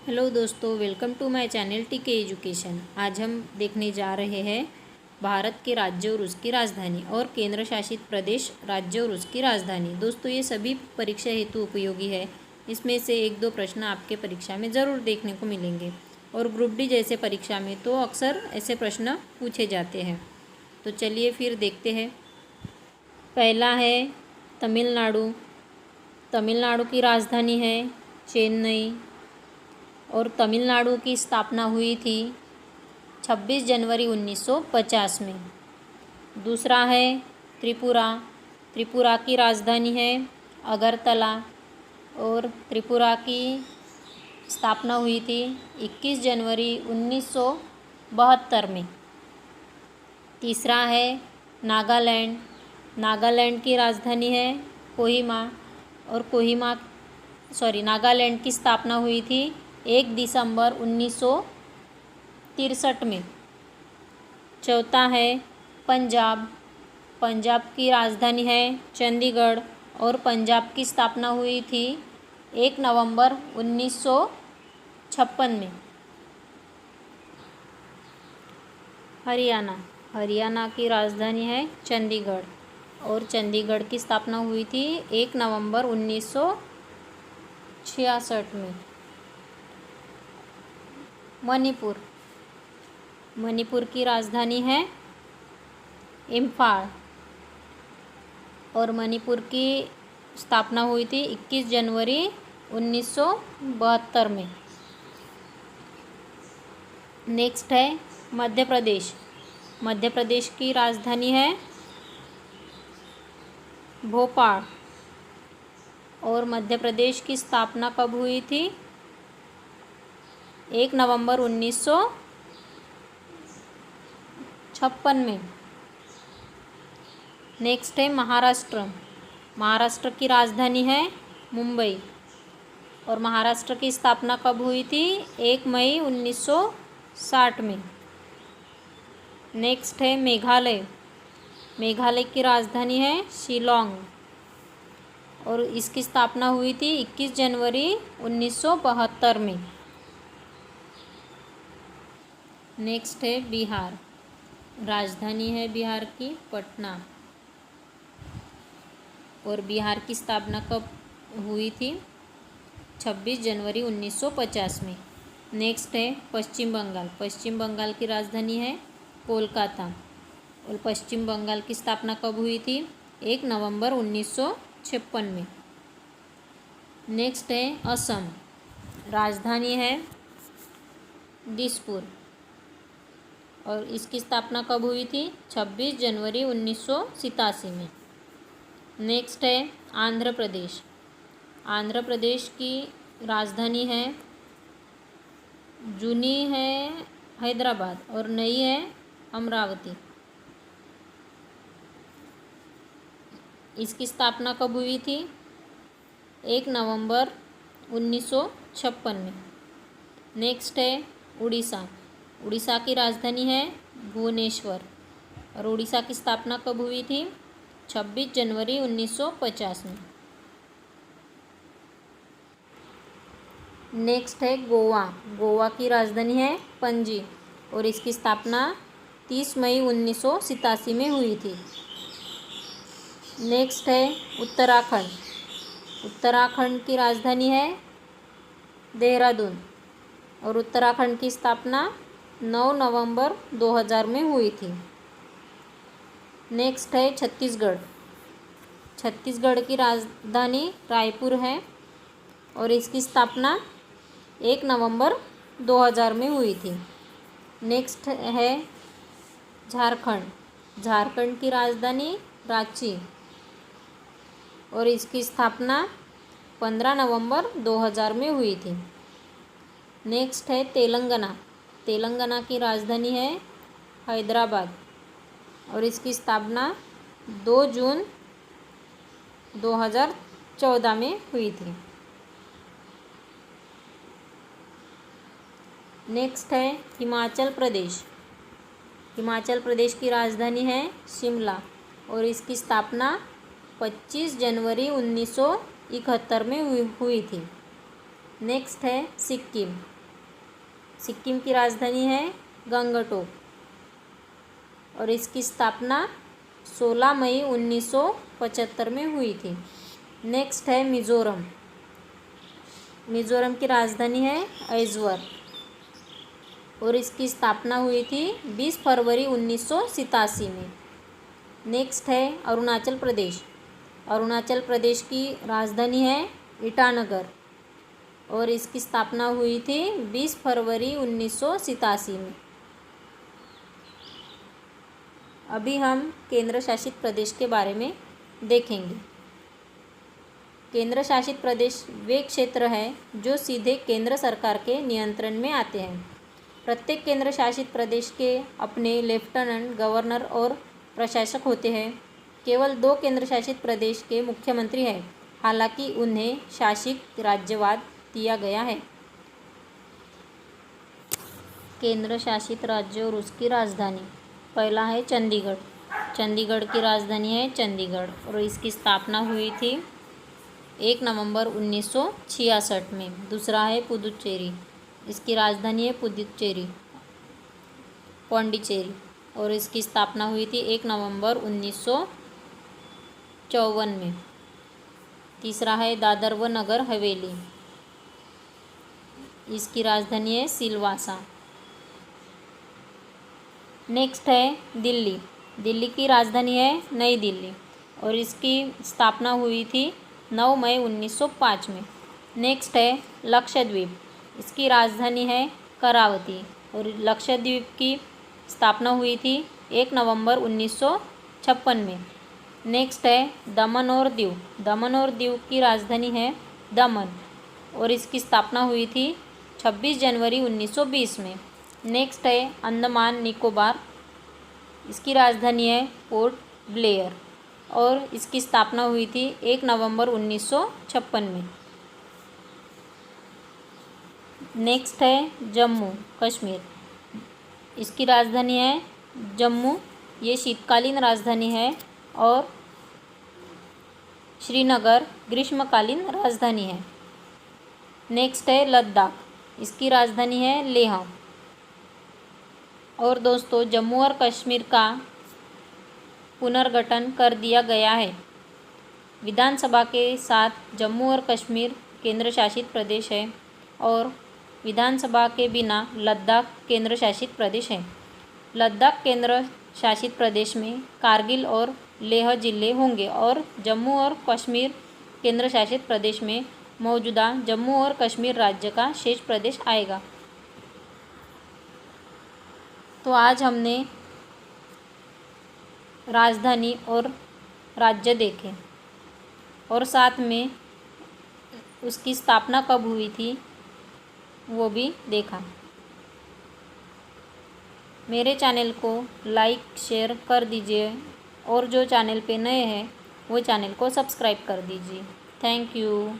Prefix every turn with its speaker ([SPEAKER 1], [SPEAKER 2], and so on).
[SPEAKER 1] Hello दोस्तों, welcome to my channel टीके education. आज हम देखने जा रहे हैं भारत के राज्य और उसकी राजधानी और केंद्र शासित प्रदेश राज्य और उसकी राजधानी। दोस्तों, ये सभी परीक्षा हेतु उपयोगी है। इसमें से एक दो प्रश्न आपके परीक्षा में ज़रूर देखने को मिलेंगे और ग्रुप डी जैसे परीक्षा में तो अक्सर ऐसे प्रश्न पूछे जाते हैं। तो चलिए फिर देखते हैं। पहला है तमिलनाडु। तमिलनाडु की राजधानी है चेन्नई और तमिलनाडु की स्थापना हुई थी 26 जनवरी 1950 में। दूसरा है त्रिपुरा। त्रिपुरा की राजधानी है अगरतला और त्रिपुरा की स्थापना हुई थी 21 जनवरी 1972 में। तीसरा है नागालैंड। नागालैंड की राजधानी है कोहिमा और नागालैंड की स्थापना हुई थी 1 दिसंबर 1963 में। चौथा है पंजाब। पंजाब की राजधानी है चंडीगढ़ और पंजाब की स्थापना हुई थी 1 नवंबर 1956 में। हरियाणा। हरियाणा की राजधानी है चंडीगढ़ और चंडीगढ़ की स्थापना हुई थी 1 नवंबर 1966 में। मणिपुर। मणिपुर की राजधानी है इम्फाल और मणिपुर की स्थापना हुई थी 21 जनवरी 1972 में। नेक्स्ट है मध्य प्रदेश। मध्य प्रदेश की राजधानी है भोपाल और मध्य प्रदेश की स्थापना कब हुई थी? 1 नवंबर 1956 में। नेक्स्ट है महाराष्ट्र। महाराष्ट्र की राजधानी है मुंबई और महाराष्ट्र की स्थापना कब हुई थी? 1 मई 1960 में। नेक्स्ट है मेघालय। मेघालय की राजधानी है शिलोंग और इसकी स्थापना हुई थी 21 जनवरी 1972 में। नेक्स्ट है बिहार। राजधानी है बिहार की पटना और बिहार की स्थापना कब हुई थी? 26 जनवरी 1950 में। नेक्स्ट है पश्चिम बंगाल। पश्चिम बंगाल की राजधानी है कोलकाता और पश्चिम बंगाल की स्थापना कब हुई थी? 1 नवंबर 1956 में। नेक्स्ट है असम। राजधानी है दिसपुर और इसकी स्थापना कब हुई थी? 26 जनवरी 1987 में। नेक्स्ट है आंध्र प्रदेश। आंध्र प्रदेश की राजधानी है जूनी है हैदराबाद और नई है अमरावती। इसकी स्थापना कब हुई थी? 1 नवंबर 1956 में। नेक्स्ट है उड़ीसा। उड़ीसा की राजधानी है भुवनेश्वर और उड़ीसा की स्थापना कब हुई थी? 26 जनवरी 1950 में। नेक्स्ट है गोवा। गोवा की राजधानी है पणजी और इसकी स्थापना 30 मई 1987 में हुई थी। नेक्स्ट है उत्तराखंड। उत्तराखंड की राजधानी है देहरादून और उत्तराखंड की स्थापना 9 नवंबर 2000 में हुई थी। नेक्स्ट है छत्तीसगढ़। छत्तीसगढ़ की राजधानी रायपुर है और इसकी स्थापना 1 नवंबर 2000 में हुई थी। नेक्स्ट है झारखंड। झारखंड की राजधानी रांची और इसकी स्थापना 15 नवंबर 2000 में हुई थी। नेक्स्ट है तेलंगाना। तेलंगाना की राजधानी है हैदराबाद और इसकी स्थापना 2 जून 2014 में हुई थी। नेक्स्ट है हिमाचल प्रदेश। हिमाचल प्रदेश की राजधानी है शिमला और इसकी स्थापना 25 जनवरी 1971 में हुई थी। नेक्स्ट है सिक्किम। सिक्किम की राजधानी है गंगटोक और इसकी स्थापना 16 मई 1975 में हुई थी। नेक्स्ट है मिज़ोरम। मिज़ोरम की राजधानी है ऐज्वाल और इसकी स्थापना हुई थी 20 फरवरी 1987 में। नेक्स्ट है अरुणाचल प्रदेश। अरुणाचल प्रदेश की राजधानी है ईटानगर और इसकी स्थापना हुई थी 20 फरवरी 1987 में। अभी हम केंद्र शासित प्रदेश के बारे में देखेंगे। केंद्र शासित प्रदेश वे क्षेत्र हैं जो सीधे केंद्र सरकार के नियंत्रण में आते हैं। प्रत्येक केंद्र शासित प्रदेश के अपने लेफ्टिनेंट गवर्नर और प्रशासक होते हैं। केवल 2 केंद्र शासित प्रदेश के मुख्यमंत्री हैं, हालांकि उन्हें शासित राज्यवाद दिया गया है। केंद्र शासित राज्य और उसकी राजधानी। पहला है चंडीगढ़। चंडीगढ़ की राजधानी है चंडीगढ़ और इसकी स्थापना हुई थी 1 नवंबर 1966 में। दूसरा है पुदुचेरी। इसकी राजधानी है पौंडीचेरी और इसकी स्थापना हुई थी 1 नवंबर 1954 में। तीसरा है दादर व नगर हवेली। इसकी राजधानी है सिलवासा। नेक्स्ट है दिल्ली। दिल्ली की राजधानी है नई दिल्ली और इसकी स्थापना हुई थी 9 मई 1905 में। नेक्स्ट है लक्षद्वीप। इसकी राजधानी है करावती और लक्षद्वीप की स्थापना हुई थी 1 नवंबर 1956 में। नेक्स्ट है दमन और दीव। दमन और दीव की राजधानी है दमन और इसकी स्थापना हुई थी 26 जनवरी 1920 में। नेक्स्ट है अंडमान निकोबार। इसकी राजधानी है पोर्ट ब्लेयर और इसकी स्थापना हुई थी 1 नवंबर 1956 में। नेक्स्ट है जम्मू कश्मीर। इसकी राजधानी है जम्मू, ये शीतकालीन राजधानी है और श्रीनगर ग्रीष्मकालीन राजधानी है। नेक्स्ट है लद्दाख। इसकी राजधानी है लेह। और दोस्तों जम्मू और कश्मीर का पुनर्गठन कर दिया गया है। विधानसभा के साथ जम्मू और कश्मीर केंद्र शासित प्रदेश है और विधानसभा के बिना लद्दाख केंद्र शासित प्रदेश है। लद्दाख केंद्र शासित प्रदेश में कारगिल और लेह जिले होंगे और जम्मू और कश्मीर केंद्र शासित प्रदेश में मौजूदा जम्मू और कश्मीर राज्य का शेष प्रदेश आएगा। तो आज हमने राजधानी और राज्य देखे और साथ में उसकी स्थापना कब हुई थी वो भी देखा। मेरे चैनल को लाइक शेयर कर दीजिए और जो चैनल पे नए हैं वो चैनल को सब्सक्राइब कर दीजिए। Thank you.